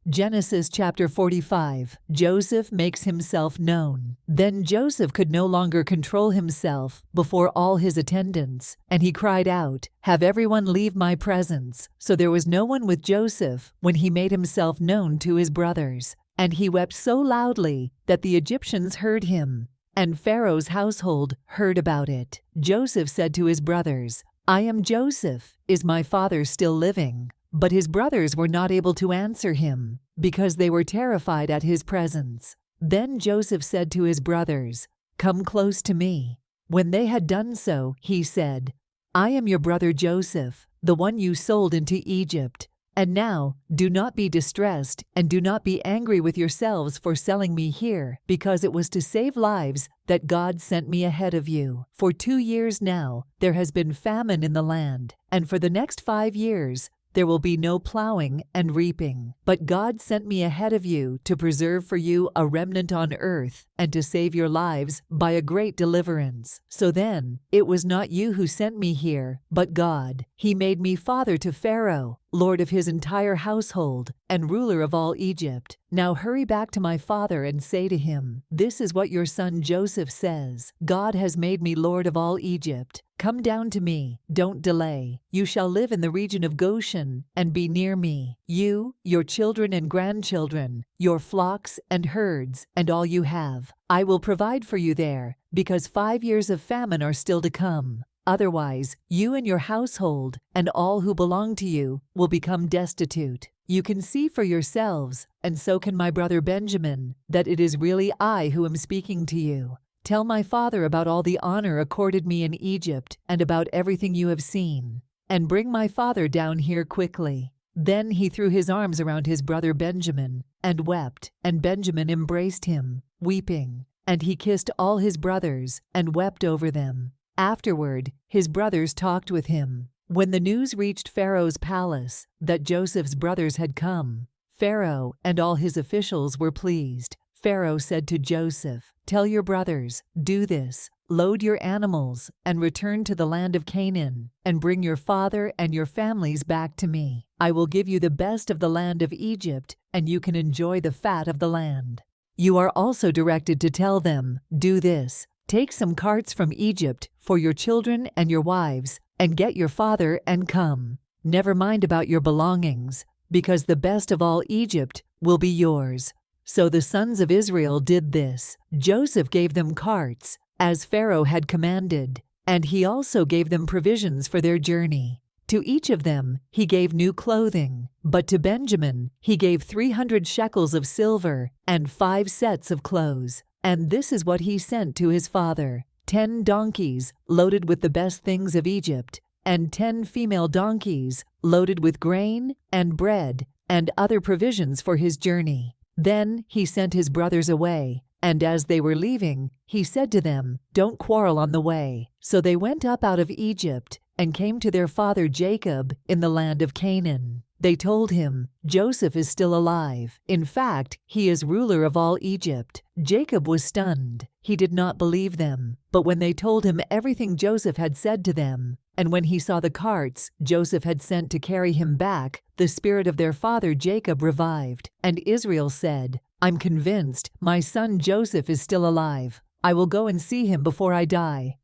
Genesis chapter 45. Joseph makes himself known. Then Joseph could no longer control himself before all his attendants, and he cried out, "Have everyone leave my presence." So there was no one with Joseph when he made himself known to his brothers. And he wept so loudly that the Egyptians heard him, and Pharaoh's household heard about it. Joseph said to his brothers, "I am Joseph. Is my father still living?" But his brothers were not able to answer him, because they were terrified at his presence. Then Joseph said to his brothers, "Come close to me." When they had done so, he said, "I am your brother Joseph, the one you sold into Egypt. And now, do not be distressed, and do not be angry with yourselves for selling me here, because it was to save lives that God sent me ahead of you. For 2 years now, there has been famine in the land, and for the next 5 years, there will be no plowing and reaping. But God sent me ahead of you to preserve for you a remnant on earth and to save your lives by a great deliverance. So then, it was not you who sent me here, but God. He made me father to Pharaoh, lord of his entire household, and ruler of all Egypt. Now hurry back to my father and say to him, 'This is what your son Joseph says. God has made me lord of all Egypt. Come down to me, don't delay. You shall live in the region of Goshen and be near me, you, your children and grandchildren, your flocks and herds, and all you have. I will provide for you there, because 5 years of famine are still to come. Otherwise, you and your household and all who belong to you will become destitute. You can see for yourselves, and so can my brother Benjamin, that it is really I who am speaking to you. Tell my father about all the honor accorded me in Egypt and about everything you have seen, and bring my father down here quickly." Then he threw his arms around his brother Benjamin and wept, and Benjamin embraced him, weeping, and he kissed all his brothers and wept over them. Afterward, his brothers talked with him. When the news reached Pharaoh's palace that Joseph's brothers had come, Pharaoh and all his officials were pleased. Pharaoh said to Joseph, "Tell your brothers, do this, load your animals and return to the land of Canaan, and bring your father and your families back to me. I will give you the best of the land of Egypt, and you can enjoy the fat of the land." You are also directed to tell them, "Do this, take some carts from Egypt for your children and your wives, and get your father and come. Never mind about your belongings, because the best of all Egypt will be yours." So the sons of Israel did this. Joseph gave them carts, as Pharaoh had commanded, and he also gave them provisions for their journey. To each of them he gave new clothing, but to Benjamin he gave 300 shekels of silver and 5 sets of clothes. And this is what he sent to his father: 10 donkeys loaded with the best things of Egypt, and 10 female donkeys loaded with grain and bread and other provisions for his journey. Then he sent his brothers away, and as they were leaving, he said to them, "Don't quarrel on the way." So they went up out of Egypt and came to their father Jacob in the land of Canaan. They told him, "Joseph is still alive. In fact, he is ruler of all Egypt." Jacob was stunned. He did not believe them. But when they told him everything Joseph had said to them, and when he saw the carts Joseph had sent to carry him back, the spirit of their father Jacob revived. And Israel said, "I'm convinced my son Joseph is still alive. I will go and see him before I die."